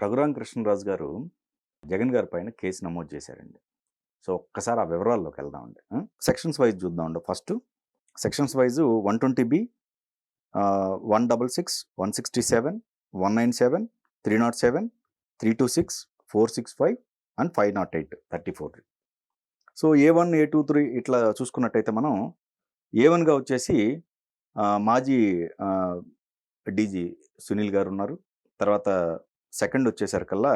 రఘురామ కృష్ణరాజు గారు జగన్ గారి పైన కేసు నమోదు చేశారండి. సో, ఒక్కసారి ఆ వివరాల్లోకి వెళ్దామండి. సెక్షన్స్ వైజ్ చూద్దామండి. First sections wise 120B, 166, 167, 197, 307, 326, 465 and 508, 34. So, A1, A2, 3 ఇట్లా చూసుకున్నట్టయితే మనం A1గా వచ్చేసి మాజీ డీజీ సునీల్ గారు ఉన్నారు. తర్వాత సెకండ్ వచ్చేసరికల్లా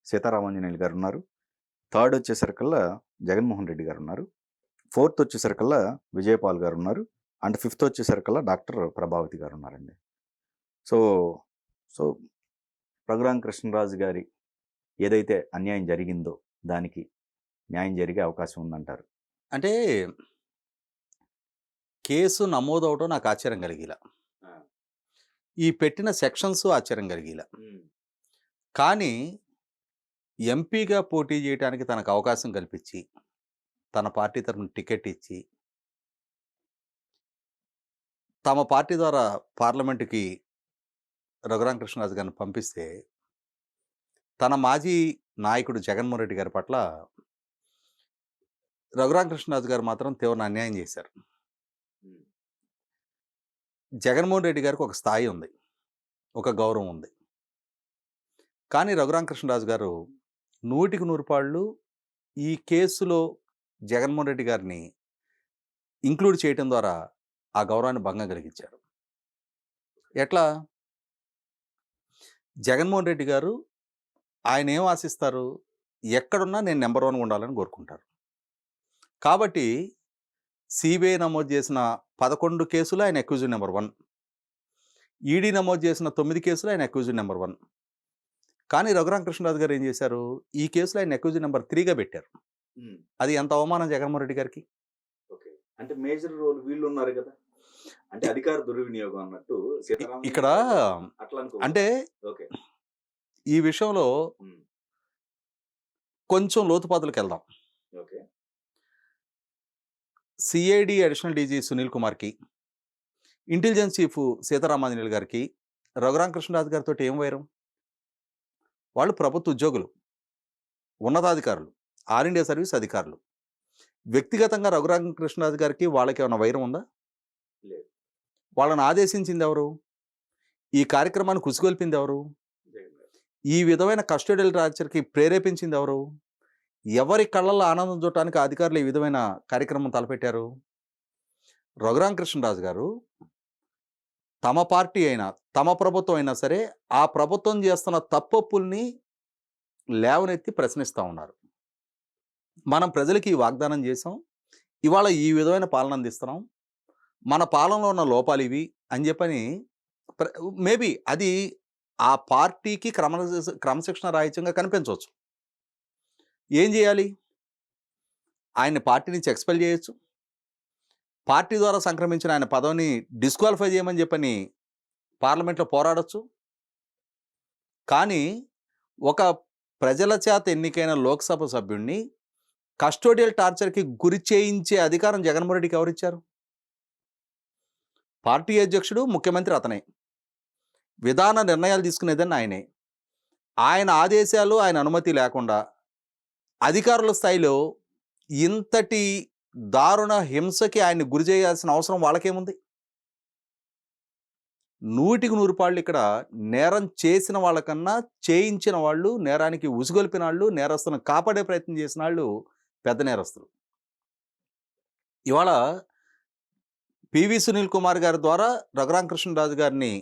సీతారామాంజనేయులు గారు ఉన్నారు. థర్డ్ వచ్చేసరికల్లా జగన్మోహన్ రెడ్డి గారు ఉన్నారు. ఫోర్త్ వచ్చేసరికల్లా విజయపాల్ గారు ఉన్నారు. అండ్ ఫిఫ్త్ వచ్చేసరికల్లా డాక్టర్ ప్రభావతి గారు ఉన్నారండి. సో సో రఘురామ కృష్ణరాజు గారి ఏదైతే అన్యాయం జరిగిందో దానికి న్యాయం జరిగే అవకాశం ఉందంటారు. అంటే కేసు నమోదవడం నాకు ఆశ్చర్యం కలిగిలా. ఈ పెట్టిన సెక్షన్స్ ఆశ్చర్యం కలిగిలా. కానీ ఎంపీగా పోటీ చేయడానికి తనకు అవకాశం కల్పించి, తన పార్టీ తరఫున టికెట్ ఇచ్చి, తమ పార్టీ ద్వారా పార్లమెంటుకి రఘురామ కృష్ణరాజు గారిని పంపిస్తే, తన మాజీ నాయకుడు జగన్మోహన్ రెడ్డి గారి పట్ల రఘురామ కృష్ణరాజు గారు మాత్రం తీవ్ర అన్యాయం చేశారు. జగన్మోహన్ రెడ్డి గారికి ఒక స్థాయి ఉంది, ఒక గౌరవం ఉంది. కానీ రఘురామ కృష్ణరాజు గారు 100కి 100 ఈ కేసులో జగన్మోహన్ రెడ్డి గారిని ఇంక్లూడ్ చేయటం ద్వారా ఆ గౌరవాన్ని భంగం కలిగించారు. ఎట్లా? జగన్మోహన్ రెడ్డి గారు ఆయన ఏం ఆశిస్తారు? ఎక్కడున్నా నేను నెంబర్ 1 ఉండాలని కోరుకుంటారు. కాబట్టి సిబిఐ నమోదు చేసిన 11 కేసులు ఆయన అక్యూజ్డ్ నెంబర్ 1, ఈడీ నమోదు చేసిన 9 కేసులు ఆయన అక్యూజ్డ్ నెంబర్ 1. కానీ రఘురామ కృష్ణరాజు గారు ఏం చేశారు? ఈ కేసులో ఆయన అక్యూజ్డ్ నెంబర్ 3గా పెట్టారు. అది ఎంత అవమానం జగన్మోహన్ రెడ్డి గారికి. అంటే మేజర్ రోల్ వీళ్ళు ఉన్నారు కదా, అంటే అధికార దుర్వినియోగం అన్నట్టు ఇక్కడ అంటే ఈ విషయంలో కొంచెం లోతుపాతులకు వెళ్దాం. సిఐడి అడిషనల్ డీజీ సునీల్ కుమార్కి, ఇంటెలిజెన్స్ చీఫ్ సీతారామాంజనేయులు గారికి రఘురామ కృష్ణరాజు గారితో ఏం వైరం? వాళ్ళు ప్రభుత్వ ఉద్యోగులు, ఉన్నతాధికారులు, ఆల్ ఇండియా సర్వీస్ అధికారులు. వ్యక్తిగతంగా రఘురామ కృష్ణరాజు గారికి వాళ్ళకి ఏమైనా వైరం ఉందా? లేదు. వాళ్ళని ఆదేశించింది ఎవరు? ఈ కార్యక్రమాన్ని కుసిగొల్పింది ఎవరు? ఈ విధమైన కస్టోడియల్ టార్చర్కి ప్రేరేపించింది ఎవరు? ఎవరి కళ్ళల్లో ఆనందం చూడటానికి అధికారులు ఈ విధమైన కార్యక్రమం తలపెట్టారు? రఘురామ కృష్ణరాజు గారు తమ పార్టీ అయినా, తమ ప్రభుత్వం అయినా సరే, ఆ ప్రభుత్వం చేస్తున్న తప్పొప్పుల్ని లేవనెత్తి ప్రశ్నిస్తూ ఉన్నారు. మనం ప్రజలకి ఈ వాగ్దానం చేసాం, ఇవాళ ఈ విధమైన పాలన అందిస్తున్నాం, మన పాలనలో ఉన్న లోపాలు ఇవి అని చెప్పని మేబీ అది ఆ పార్టీకి క్రమశిక్షణ రాహిత్యంగా కనిపించవచ్చు. ఏం చేయాలి? ఆయన్ని పార్టీ నుంచి ఎక్స్పెల్ చేయొచ్చు, పార్టీ ద్వారా సంక్రమించిన ఆయన పదవిని డిస్క్వాలిఫై చేయమని చెప్పని పార్లమెంట్లో పోరాడచ్చు. కానీ ఒక ప్రజల చేత ఎన్నికైన లోక్సభ సభ్యుడిని కస్టోడియల్ టార్చర్కి గురి చేయించే అధికారం జగన్మోహన్ రెడ్డికి ఎవరిచ్చారు? పార్టీ అధ్యక్షుడు, ముఖ్యమంత్రి అతనే, విధాన నిర్ణయాలు తీసుకునేదని ఆయనే. ఆయన ఆదేశాలు, ఆయన అనుమతి లేకుండా అధికారుల స్థాయిలో ఇంతటి దారుణ హింసకి ఆయన్ని గురి చేయాల్సిన అవసరం వాళ్ళకేముంది? 100కి 100 ఇక్కడ నేరం చేసిన వాళ్ళకన్నా చేయించిన వాళ్ళు, నేరానికి ఉసుగొల్పిన వాళ్ళు, నేరస్తులను కాపాడే ప్రయత్నం చేసిన వాళ్ళు పెద్ద నేరస్తులు. ఇవాళ పివి సునీల్ కుమార్ గారి ద్వారా రఘురామ కృష్ణరాజు గారిని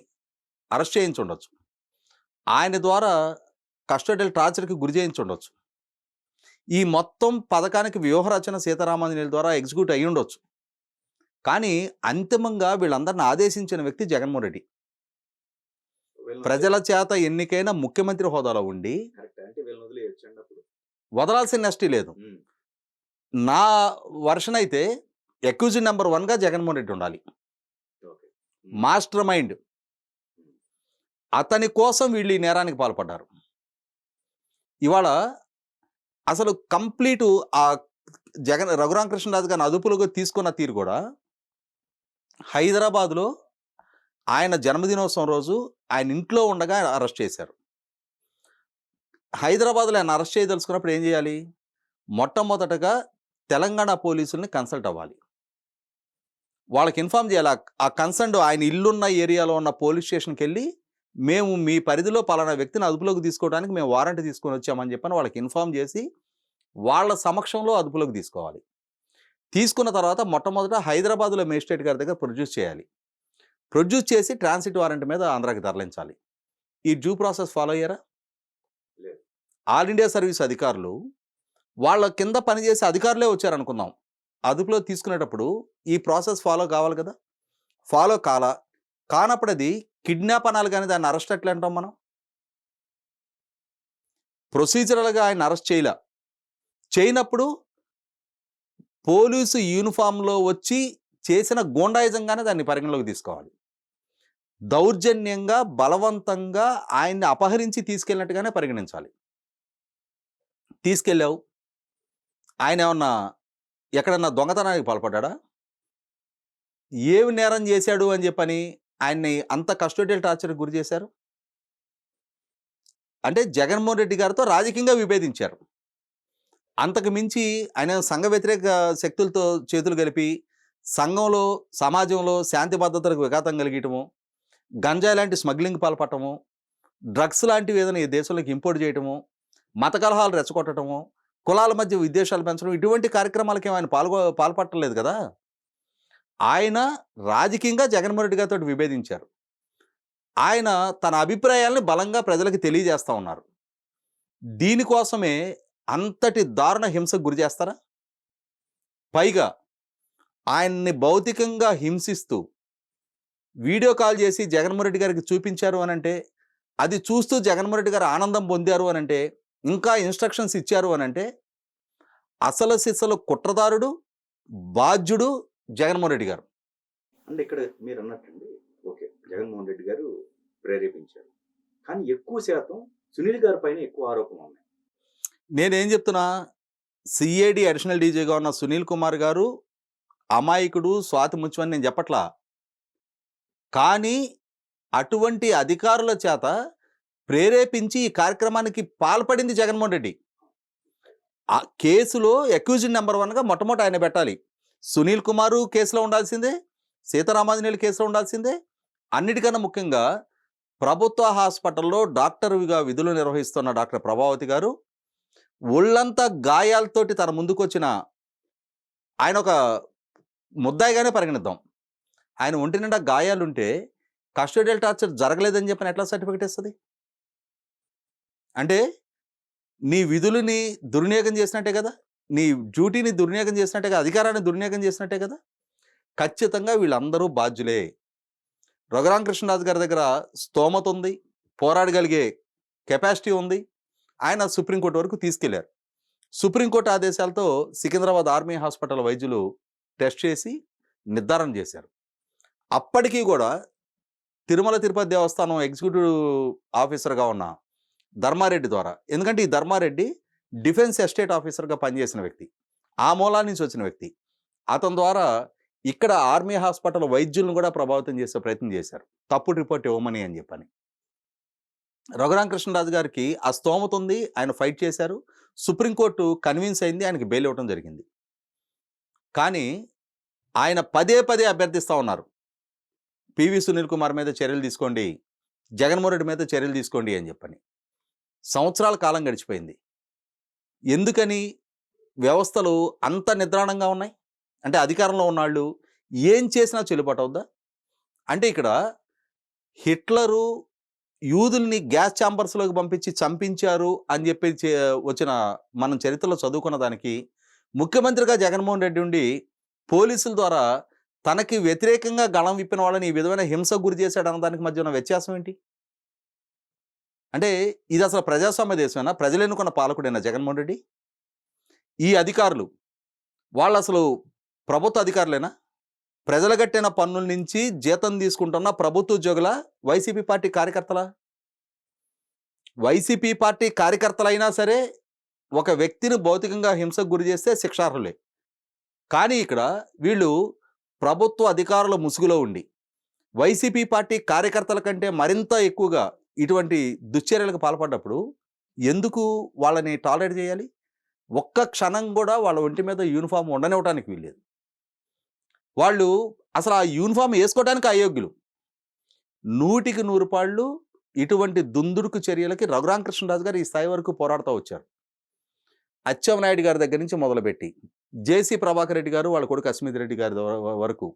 అరెస్ట్ చేయించుండొచ్చు, ఆయన ద్వారా కస్టోడియల్ టార్చర్కి గురి చేయించుండొచ్చు, ఈ మొత్తం పథకానికి వ్యూహరచన సీతారామాంజనేయుల ద్వారా ఎగ్జిక్యూట్ అయ్యి ఉండొచ్చు. కానీ అంతిమంగా వీళ్ళందరిని ఆదేశించిన వ్యక్తి జగన్మోహన్ రెడ్డి. ప్రజల చేత ఎన్నికైన ముఖ్యమంత్రి హోదాలో ఉండి వదలాల్సిన నెస్టీ లేదు. నా వర్షన్ అయితే అక్యూజ్డ్ నెంబర్ 1గా జగన్మోహన్ రెడ్డి ఉండాలి. మాస్టర్ మైండ్, అతని కోసం వీళ్ళు ఈ నేరానికి పాల్పడ్డారు. ఇవాళ అసలు కంప్లీటు ఆ రఘురామ కృష్ణరాజు గారిని అదుపులోకి తీసుకున్న తీరు కూడా హైదరాబాద్లో ఆయన జన్మదినోత్సవం రోజు ఆయన ఇంట్లో ఉండగా అరెస్ట్ చేశారు. హైదరాబాద్లో ఆయన అరెస్ట్ చేయదలుచుకున్నప్పుడు ఏం చేయాలి? మొట్టమొదటగా తెలంగాణ పోలీసుల్ని కన్సల్ట్ అవ్వాలి. వాళ్ళకి ఇన్ఫార్మ్ చేయాలి. ఆ కన్సర్న్డ్ ఆయన ఇల్లున్న ఏరియాలో ఉన్న పోలీస్ స్టేషన్కి వెళ్ళి, మేము మీ పరిధిలో పలానా వ్యక్తిని అదుపులోకి తీసుకోవడానికి మేము వారెంట్ తీసుకొని వచ్చామని చెప్పని వాళ్ళకి ఇన్ఫార్మ్ చేసి, వాళ్ళ సమక్షంలో అదుపులోకి తీసుకోవాలి. తీసుకున్న తర్వాత మొట్టమొదట హైదరాబాద్లో మేజిస్ట్రేట్ గారి దగ్గర ప్రొడ్యూస్ చేయాలి. ప్రొడ్యూస్ చేసి ట్రాన్సిట్ వారెంట్ మీద ఆంధ్రాకి తరలించాలి. ఈ డ్యూ ప్రాసెస్ ఫాలో అయ్యారా? లేదు. ఆల్ ఇండియా సర్వీస్ అధికారులు వాళ్ళ కింద పనిచేసే అధికారులే వచ్చారనుకుందాం. అదుపులో తీసుకునేటప్పుడు ఈ ప్రాసెస్ ఫాలో కావాలి కదా! ఫాలో కానప్పుడు అది కిడ్నాప్ అనాలి కానీ దాన్ని అరెస్ట్ ఎట్లా అంటాం మనం? ప్రొసీజరల్‌గా ఆయన అరెస్ట్ చేయనప్పుడు పోలీసు యూనిఫామ్‌లో వచ్చి చేసిన గూండాయిజంగానే దాన్ని పరిగణలోకి తీసుకోవాలి. దౌర్జన్యంగా, బలవంతంగా ఆయన్ని అపహరించి తీసుకెళ్ళినట్టుగానే పరిగణించాలి. తీసుకెళ్ళావు. ఆయన ఏమన్నా ఎక్కడన్నా దొంగతనానికి పాల్పడ్డాడా? ఏమి నేరం చేశాడు అని చెప్పని ఆయన్ని అంత కస్టోడియల్ టార్చర్‌కి గురి చేశారు? అంటే జగన్మోహన్ రెడ్డి గారితో రాజకీయంగా విభేదించారు. అంతకు మించి ఆయన సంఘ వ్యతిరేక శక్తులతో చేతులు కలిపి సంఘంలో, సమాజంలో శాంతి భద్రతలకు విఘాతం కలిగించడము, గంజాయి లాంటి స్మగ్లింగ్ పాల్పడటము, డ్రగ్స్ లాంటివి ఏదైనా ఈ దేశంలోకి ఇంపోర్ట్ చేయటము, మత కలహాలు రెచ్చగొట్టడము, కులాల మధ్య విద్వేషాలు పెంచడం, ఇటువంటి కార్యక్రమాలకి ఆయన పాల్పడలేదు కదా! ఆయన రాజకీయంగా జగన్మోహన్ రెడ్డి గారితో విభేదించారు. ఆయన తన అభిప్రాయాలను బలంగా ప్రజలకు తెలియజేస్తా ఉన్నారు. దీనికోసమే అంతటి దారుణ హింసకు గురి చేస్తారా? పైగా ఆయన్ని భౌతికంగా హింసిస్తూ వీడియో కాల్ చేసి జగన్మోహన్ రెడ్డి గారికి చూపించారు అనంటే, అది చూస్తూ జగన్మోహన్ రెడ్డి గారు ఆనందం పొందారు అనంటే, ఇంకా ఇన్స్ట్రక్షన్స్ ఇచ్చారు అనంటే, అసలు సిసలు కుట్రదారుడు, బాధ్యుడు జగన్మోహన్ రెడ్డి గారు. అంటే ఇక్కడ మీరు అన్నట్టండి, ఓకే, జగన్మోహన్ రెడ్డి గారు ప్రేరేపించారు. కానీ ఎక్కువ శాతం సునీల్ గారి పైన ఎక్కువ ఆరోపణలు ఉన్నాయి. నేనేం చెప్తున్నా, సిఐడి అడిషనల్ డీజీగా ఉన్న సునీల్ కుమార్ గారు అమాయకుడు, స్వాతి ముత్యమని నేను చెప్పట్లా. కానీ అటువంటి అధికారుల చేత ప్రేరేపించి ఈ కార్యక్రమానికి పాల్పడింది జగన్మోహన్ రెడ్డి. ఆ కేసులో అక్యూజ్డ్ నెంబర్ 1గా మొట్టమొదట ఆయన పెట్టాలి. సునీల్ కుమారు కేసులో ఉండాల్సిందే, సీతారామాంజనేయులు కేసులో ఉండాల్సిందే. అన్నిటికన్నా ముఖ్యంగా ప్రభుత్వ హాస్పిటల్లో డాక్టర్గా విధులు నిర్వహిస్తున్న డాక్టర్ ప్రభావతి గారు ఒళ్ళంతా గాయాలతోటి తన ముందుకు వచ్చిన ఆయన ఒక ముద్దాయిగానే పరిగణిద్దాం. ఆయన ఒంటి నిండా గాయాలుంటే కస్టోడియల్ టార్చర్ జరగలేదని చెప్పని ఎట్లా సర్టిఫికెట్ ఇస్తుంది? అంటే నీ విధులని దుర్వినియోగం చేసినట్టే కదా, నీ డ్యూటీని దుర్వినియోగం చేసినట్టే కదా, అధికారాన్ని దుర్వినియోగం చేసినట్టే కదా. ఖచ్చితంగా వీళ్ళందరూ బాధ్యులే. రఘురామకృష్ణరాజు గారి దగ్గర స్తోమత ఉంది, పోరాడగలిగే కెపాసిటీ ఉంది. ఆయన సుప్రీంకోర్టు వరకు తీసుకెళ్లారు. సుప్రీంకోర్టు ఆదేశాలతో సికింద్రాబాద్ ఆర్మీ హాస్పిటల్ వైద్యులు టెస్ట్ చేసి నిర్ధారణ చేశారు. అప్పటికీ కూడా తిరుమల తిరుపతి దేవస్థానం ఎగ్జిక్యూటివ్ ఆఫీసర్గా ఉన్న ధర్మారెడ్డి ద్వారా, ఎందుకంటే ఈ ధర్మారెడ్డి డిఫెన్స్ ఎస్టేట్ ఆఫీసర్గా పనిచేసిన వ్యక్తి, ఆ మూలా నుంచి వచ్చిన వ్యక్తి, అతని ద్వారా ఇక్కడ ఆర్మీ హాస్పిటల్ వైద్యులను కూడా ప్రభావితం చేసే ప్రయత్నం చేశారు, తప్పుడు రిపోర్ట్ ఇవ్వమని అని చెప్పని. రఘురామకృష్ణరాజు గారికి ఆ స్తోమత ఉంది, ఆయన ఫైట్ చేశారు. సుప్రీంకోర్టు కన్విన్స్ అయింది, ఆయనకి బెయిల్ ఇవ్వడం జరిగింది. కానీ ఆయన పదే అభ్యర్థిస్తూ ఉన్నారు, పివి సునీల్ కుమార్ మీద చర్యలు తీసుకోండి, జగన్మోహన్ రెడ్డి మీద చర్యలు తీసుకోండి అని చెప్పని. సంవత్సరాల కాలం గడిచిపోయింది. ఎందుకని వ్యవస్థలు అంత నిద్రాణంగా ఉన్నాయి? అంటే అధికారంలో ఉన్నవాళ్ళు ఏం చేసినా చెల్లుబాటు అవుద్దా? అంటే ఇక్కడ హిట్లరు యూదుల్ని గ్యాస్ ఛాంబర్స్లోకి పంపించి చంపించారు అని చెప్పి వచ్చిన మనం చరిత్రలో చదువుకున్న దానికి, ముఖ్యమంత్రిగా జగన్మోహన్ రెడ్డి ఉండి పోలీసుల ద్వారా తనకి వ్యతిరేకంగా గళం విప్పిన వాళ్ళని ఈ విధమైన హింసకు గురి చేశాడు అన్న దానికి మధ్య ఉన్న వ్యత్యాసం ఏంటి? అంటే ఇది అసలు ప్రజాస్వామ్య దేశమేనా? ప్రజలు ఎన్నుకున్న పాలకుడైనా జగన్మోహన్ రెడ్డి? ఈ అధికారులు వాళ్ళు అసలు ప్రభుత్వ అధికారులేనా? ప్రజలు కట్టిన పన్నుల నుంచి జీతం తీసుకుంటున్న ప్రభుత్వ ఉద్యోగుల, వైసీపీ పార్టీ కార్యకర్తల? వైసీపీ పార్టీ కార్యకర్తలైనా సరే ఒక వ్యక్తిని భౌతికంగా హింసకు గురి చేస్తే శిక్షార్హులే. కానీ ఇక్కడ వీళ్ళు ప్రభుత్వ అధికారుల ముసుగులో ఉండి వైసీపీ పార్టీ కార్యకర్తల కంటే మరింత ఎక్కువగా ఇటువంటి దుశ్చర్యలకు పాల్పడ్డప్పుడు ఎందుకు వాళ్ళని టాలరేట్ చేయాలి? ఒక్క క్షణం కూడా వాళ్ళ ఒంటి మీద యూనిఫామ్ ఉండనివ్వటానికి వీల్లేదు. వాళ్ళు అసలు ఆ యూనిఫామ్ వేసుకోవడానికి అయోగ్యులు. 100కి 100 పాళ్ళు ఇటువంటి దుందుడుకు చర్యలకి రఘురామకృష్ణరాజు గారు ఈ స్థాయి వరకు పోరాడుతూ వచ్చారు. అచ్చెన్నాయుడు గారి దగ్గర నుంచి మొదలుపెట్టి జేసీ ప్రభాకర్ రెడ్డి గారు, వాళ్ళ కొడుకు అస్మిత్ రెడ్డి గారి వరకు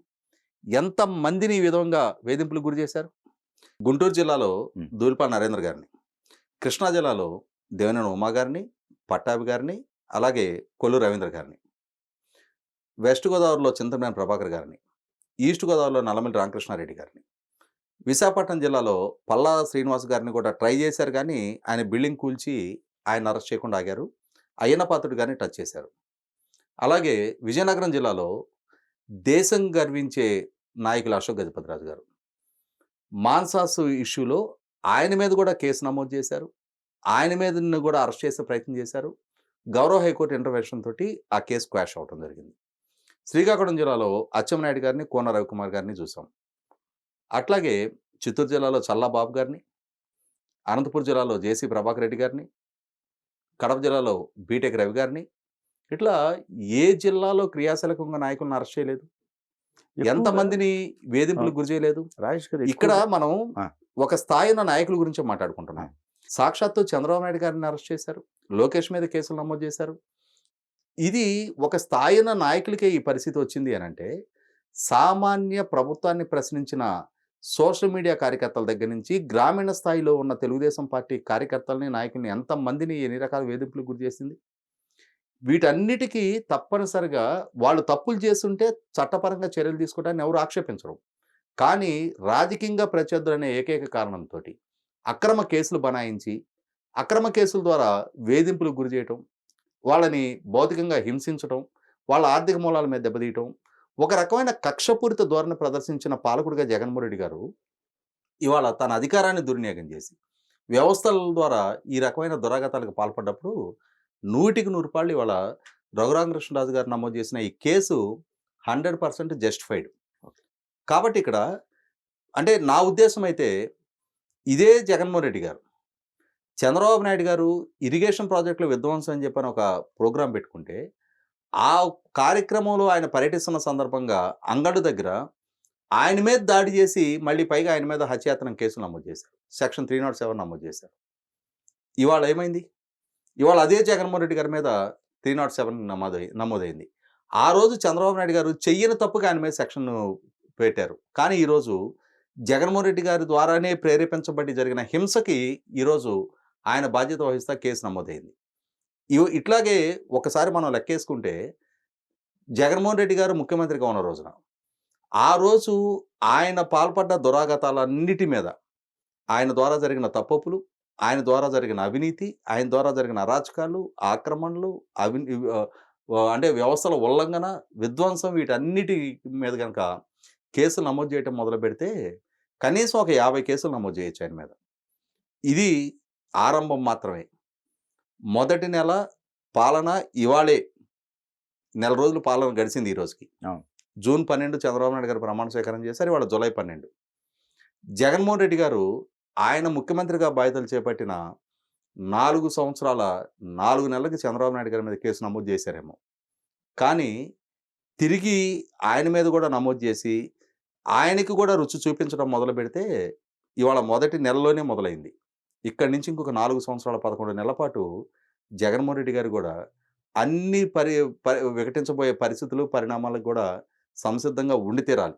ఎంతమందిని ఈ విధంగా వేధింపులకు గురి చేశారు. గుంటూరు జిల్లాలో దూలిపాల నరేంద్ర గారిని, కృష్ణా జిల్లాలో దేవినేని ఉమా గారిని, పట్టాభి గారిని, అలాగే కొల్లు రవీంద్ర గారిని, వెస్ట్ గోదావరిలో చింతమనేని ప్రభాకర్ గారిని, ఈస్ట్ గోదావరిలో నల్లమల్లి రామకృష్ణారెడ్డి గారిని, విశాఖపట్నం జిల్లాలో పల్లా శ్రీనివాస్ గారిని కూడా ట్రై చేశారు, కానీ ఆయన బిల్డింగ్ కూల్చి ఆయన అరెస్ట్ చేయకుండా ఆగారు. అయ్యన్న పాత్రుడు గారిని టచ్ చేశారు. అలాగే విజయనగరం జిల్లాలో దేశం గర్వించే నాయకులు అశోక్ గజపతిరాజు గారు మాన్సాసు ఇష్యూలో ఆయన మీద కూడా కేసు నమోదు చేశారు. ఆయన మీద కూడా అరెస్ట్ చేసే ప్రయత్నం చేశారు. గౌరవ హైకోర్టు ఇంటర్వెన్షన్ తోటి ఆ కేసు క్వాష్ అవడం జరిగింది. శ్రీకాకుళం జిల్లాలో అచ్చెన్నాయుడు గారిని, కోన రవికుమార్ గారిని చూసాం. అట్లాగే చిత్తూరు జిల్లాలో చల్లా బాబు గారిని, అనంతపురం జిల్లాలో జేసీ ప్రభాకర్ రెడ్డి గారిని, కడప జిల్లాలో బీటెక్ రవి గారిని, ఇట్లా ఏ జిల్లాలో క్రియాశీలకంగా నాయకులను అరెస్ట్ చేయలేదు, ఎంతమందిని వేధింపులకు గురి చేయలేదు. రాజేష్ గారు ఇక్కడ మనం ఆ. ఒక స్థాయి ఉన్న నాయకుల గురించి మాట్లాడుకుంటున్నాం. సాక్షాత్తు చంద్రబాబు నాయుడు గారిని అరెస్ట్ చేశారు, లోకేష్ మీద కేసులు నమోదు చేశారు. ఇది ఒక స్థాయి ఉన్న నాయకులకే ఈ పరిస్థితి వచ్చింది అని అంటే, సామాన్య ప్రభుత్వాన్ని ప్రశ్నించిన సోషల్ మీడియా కార్యకర్తల దగ్గర నుంచి గ్రామీణ స్థాయిలో ఉన్న తెలుగుదేశం పార్టీ కార్యకర్తలని, నాయకుల్ని ఎంతమందిని ఎన్ని రకాల వేధింపులకు గురి చేసింది. వీటన్నిటికీ తప్పనిసరిగా వాళ్ళు తప్పులు చేస్తుంటే చట్టపరంగా చర్యలు తీసుకోవడాన్ని ఎవరు ఆక్షేపించరు. కానీ రాజకీయంగా ప్రత్యర్థులనే ఏకైక కారణంతో అక్రమ కేసులు బనాయించి, అక్రమ కేసుల ద్వారా వేధింపులకు గురి చేయటం, వాళ్ళని భౌతికంగా హింసించటం, వాళ్ళ ఆర్థిక మూలాల మీద దెబ్బతీయటం, ఒక రకమైన కక్షపూరిత ధోరణి ప్రదర్శించిన పాలకుడిగా జగన్మోహన్ రెడ్డి గారు ఇవాళ తన అధికారాన్ని దుర్వినియోగం చేసి వ్యవస్థల ద్వారా ఈ రకమైన దురాఘాతాలకు పాల్పడ్డప్పుడు 100కి 100 పాళ్ళు ఇవాళ రఘురామకృష్ణరాజు గారు నమోదు చేసిన ఈ కేసు 100% జస్టిఫైడ్. కాబట్టి ఇక్కడ అంటే నా ఉద్దేశం అయితే, ఇదే జగన్మోహన్ రెడ్డి గారు చంద్రబాబు నాయుడు గారు ఇరిగేషన్ ప్రాజెక్టుల విధ్వంసం అని చెప్పని ఒక ప్రోగ్రాం పెట్టుకుంటే, ఆ కార్యక్రమంలో ఆయన పర్యటిస్తున్న సందర్భంగా అంగడు దగ్గర ఆయన మీద దాడి చేసి మళ్ళీ పైగా ఆయన మీద హత్యాయత్నం కేసులు నమోదు చేశారు. సెక్షన్ 307 నమోదు చేశారు. ఇవాళ ఏమైంది? ఇవాళ అదే జగన్మోహన్ రెడ్డి గారి మీద 307 నమోదైంది. ఆ రోజు చంద్రబాబు నాయుడు గారు చెయ్యని తప్పుగా ఆయన మీద సెక్షన్ పెట్టారు. కానీ ఈరోజు జగన్మోహన్ రెడ్డి గారి ద్వారానే ప్రేరేపించబడి జరిగిన హింసకి ఈరోజు ఆయన బాధ్యత వహిస్తా కేసు నమోదైంది. ఇట్లాగే ఒకసారి మనం లెక్కేసుకుంటే, జగన్మోహన్ రెడ్డి గారు ముఖ్యమంత్రిగా ఉన్న రోజున, ఆ రోజు ఆయన పాల్పడ్డ దురాఘాతాలన్నిటి మీద, ఆయన ద్వారా జరిగిన తప్పులు, ఆయన ద్వారా జరిగిన అవినీతి, ఆయన ద్వారా జరిగిన అరాచకాలు, ఆక్రమణలు, అంటే వ్యవస్థల ఉల్లంఘన, విధ్వంసం, వీటన్నిటి మీద కనుక కేసులు నమోదు చేయటం మొదలు పెడితే కనీసం ఒక 50 కేసులు నమోదు చేయొచ్చు ఆయన మీద. ఇది ఆరంభం మాత్రమే. మొదటి నెల పాలన ఇవాళే, నెల రోజులు పాలన గడిచింది ఈ రోజుకి. జూన్ 12 చంద్రబాబు నాయుడు గారు ప్రమాణ స్వీకారం చేశారు. ఇవాళ జూలై 12. జగన్మోహన్ రెడ్డి గారు ఆయన ముఖ్యమంత్రిగా బాధ్యతలు చేపట్టిన 4 సంవత్సరాల 4 నెలలకి చంద్రబాబు నాయుడు గారి మీద కేసు నమోదు చేశారేమో. కానీ తిరిగి ఆయన మీద కూడా నమోదు చేసి ఆయనకి కూడా రుచి చూపించడం మొదలు పెడితే ఇవాళ మొదటి నెలలోనే మొదలైంది. ఇక్కడి నుంచి ఇంకొక 4 సంవత్సరాల 11 నెలల పాటు జగన్మోహన్ రెడ్డి గారు కూడా అన్ని వికటించబోయే పరిస్థితులు, పరిణామాలకు కూడా సంసిద్ధంగా ఉండి తీరాలి.